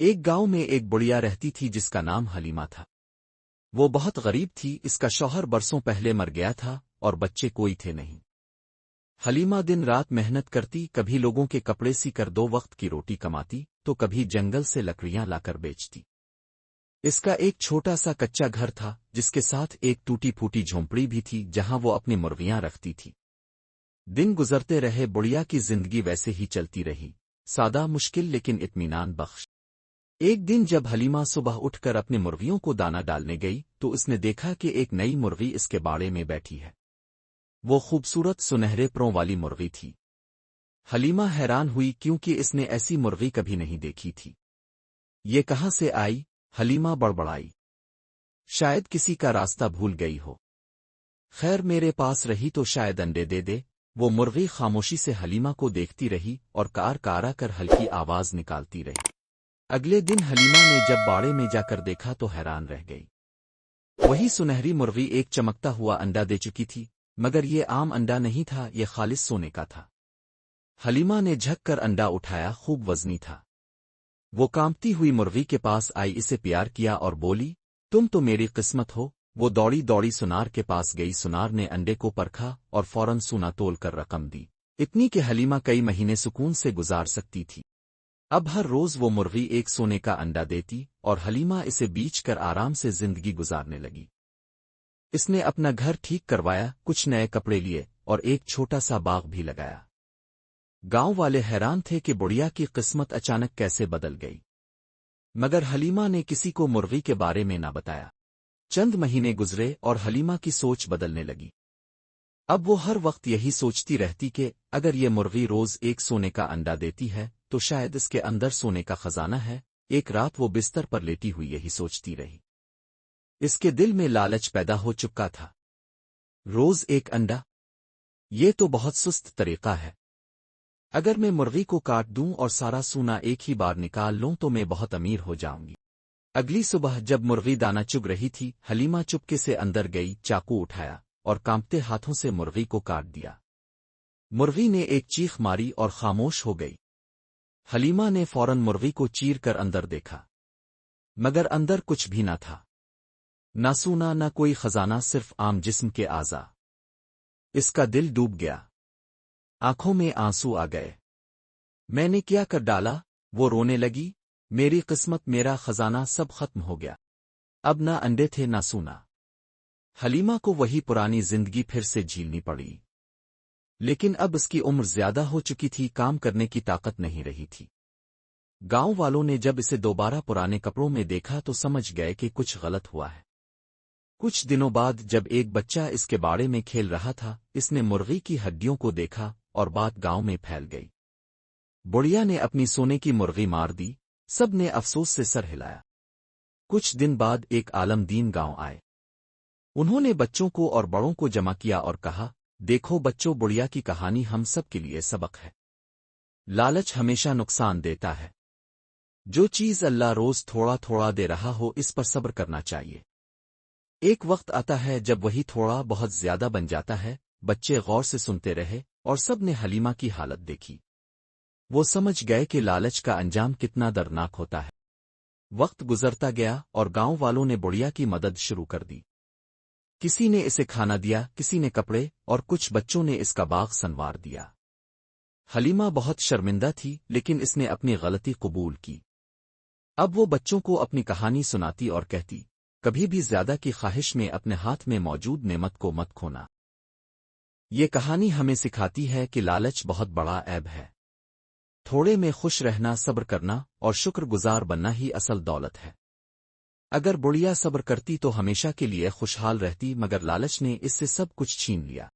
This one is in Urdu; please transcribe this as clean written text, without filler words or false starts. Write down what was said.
ایک گاؤں میں ایک بڑھیا رہتی تھی جس کا نام حلیمہ تھا۔ وہ بہت غریب تھی، اس کا شوہر برسوں پہلے مر گیا تھا اور بچے کوئی تھے نہیں۔ حلیمہ دن رات محنت کرتی، کبھی لوگوں کے کپڑے سی کر 2 وقت کی روٹی کماتی تو کبھی جنگل سے لکڑیاں لا کر بیچتی۔ اس کا ایک چھوٹا سا کچا گھر تھا جس کے ساتھ ایک ٹوٹی پھوٹی جھونپڑی بھی تھی جہاں وہ اپنی مرغیاں رکھتی تھی۔ دن گزرتے رہے، بڑھیا کی زندگی ویسے ہی چلتی رہی، سادہ مشکل لیکن اطمینان بخش۔ ایک دن جب حلیمہ صبح اٹھ کر اپنی مرغیوں کو دانہ ڈالنے گئی تو اس نے دیکھا کہ ایک نئی مرغی اس کے باڑے میں بیٹھی ہے۔ وہ خوبصورت سنہرے پروں والی مرغی تھی۔ حلیمہ حیران ہوئی کیونکہ اس نے ایسی مرغی کبھی نہیں دیکھی تھی۔ یہ کہاں سے آئی؟ حلیمہ بڑبڑائی۔ شاید کسی کا راستہ بھول گئی ہو۔ خیر میرے پاس رہی تو شاید انڈے دے دے۔ وہ مرغی خاموشی سے حلیمہ کو دیکھتی رہی اور کار کارا کر ہلکی آواز نکالتی رہی۔ اگلے دن حلیمہ نے جب باڑے میں جا کر دیکھا تو حیران رہ گئی۔ وہی سنہری مرغی ایک چمکتا ہوا انڈا دے چکی تھی، مگر یہ عام انڈا نہیں تھا، یہ خالص سونے کا تھا۔ حلیمہ نے جھک کر انڈا اٹھایا، خوب وزنی تھا۔ وہ کانپتی ہوئی مرغی کے پاس آئی، اسے پیار کیا اور بولی، تم تو میری قسمت ہو۔ وہ دوڑی دوڑی سنار کے پاس گئی، سنار نے انڈے کو پرکھا اور فوراً سونا تول کر رقم دی، اتنی کہ حلیمہ کئی مہینے سکون سے گزار سکتی تھی۔ اب ہر روز وہ مرغی ایک سونے کا انڈا دیتی اور حلیمہ اسے بیچ کر آرام سے زندگی گزارنے لگی۔ اس نے اپنا گھر ٹھیک کروایا، کچھ نئے کپڑے لیے اور ایک چھوٹا سا باغ بھی لگایا۔ گاؤں والے حیران تھے کہ بڑھیا کی قسمت اچانک کیسے بدل گئی، مگر حلیمہ نے کسی کو مرغی کے بارے میں نہ بتایا۔ چند مہینے گزرے اور حلیمہ کی سوچ بدلنے لگی۔ اب وہ ہر وقت یہی سوچتی رہتی کہ اگر یہ مرغی روز ایک سونے کا انڈا دیتی ہے تو شاید اس کے اندر سونے کا خزانہ ہے۔ ایک رات وہ بستر پر لیٹی ہوئی یہی سوچتی رہی۔ اس کے دل میں لالچ پیدا ہو چکا تھا۔ روز ایک انڈا، یہ تو بہت سست طریقہ ہے۔ اگر میں مرغی کو کاٹ دوں اور سارا سونا ایک ہی بار نکال لوں تو میں بہت امیر ہو جاؤں گی۔ اگلی صبح جب مرغی دانہ چگ رہی تھی، حلیمہ چپکے سے اندر گئی، چاقو اٹھایا اور کانپتے ہاتھوں سے مرغی کو کاٹ دیا۔ مرغی نے ایک چیخ ماری اور خاموش ہو گئی۔ حلیمہ نے فوراً مرغی کو چیر کر اندر دیکھا، مگر اندر کچھ بھی نہ تھا، نہ سونا نہ کوئی خزانہ، صرف عام جسم کے اعضاء۔ اس کا دل ڈوب گیا، آنکھوں میں آنسو آ گئے۔ میں نے کیا کر ڈالا؟ وہ رونے لگی، میری قسمت، میرا خزانہ سب ختم ہو گیا۔ اب نہ انڈے تھے نہ سونا۔ حلیمہ کو وہی پرانی زندگی پھر سے جھیلنی پڑی، لیکن اب اس کی عمر زیادہ ہو چکی تھی، کام کرنے کی طاقت نہیں رہی تھی۔ گاؤں والوں نے جب اسے دوبارہ پرانے کپڑوں میں دیکھا تو سمجھ گئے کہ کچھ غلط ہوا ہے۔ کچھ دنوں بعد جب ایک بچہ اس کے باڑے میں کھیل رہا تھا، اس نے مرغی کی ہڈیوں کو دیکھا اور بات گاؤں میں پھیل گئی۔ بڑھیا نے اپنی سونے کی مرغی مار دی، سب نے افسوس سے سر ہلایا۔ کچھ دن بعد ایک عالم دین گاؤں آئے۔ انہوں نے بچوں کو اور بڑوں کو جمع کیا اور کہا، دیکھو بچوں، بڑھیا کی کہانی ہم سب کے لیے سبق ہے۔ لالچ ہمیشہ نقصان دیتا ہے۔ جو چیز اللہ روز تھوڑا تھوڑا دے رہا ہو اس پر صبر کرنا چاہیے۔ ایک وقت آتا ہے جب وہی تھوڑا بہت زیادہ بن جاتا ہے۔ بچے غور سے سنتے رہے اور سب نے حلیمہ کی حالت دیکھی۔ وہ سمجھ گئے کہ لالچ کا انجام کتنا دردناک ہوتا ہے۔ وقت گزرتا گیا اور گاؤں والوں نے بڑھیا کی مدد شروع کر دی۔ کسی نے اسے کھانا دیا، کسی نے کپڑے اور کچھ بچوں نے اس کا باغ سنوار دیا۔ حلیمہ بہت شرمندہ تھی لیکن اس نے اپنی غلطی قبول کی۔ اب وہ بچوں کو اپنی کہانی سناتی اور کہتی، کبھی بھی زیادہ کی خواہش میں اپنے ہاتھ میں موجود نعمت کو مت کھونا۔ یہ کہانی ہمیں سکھاتی ہے کہ لالچ بہت بڑا عیب ہے۔ تھوڑے میں خوش رہنا، صبر کرنا اور شکر گزار بننا ہی اصل دولت ہے۔ اگر بڑھیا صبر کرتی تو ہمیشہ کے لیے خوشحال رہتی، مگر لالچ نے اس سے سب کچھ چھین لیا۔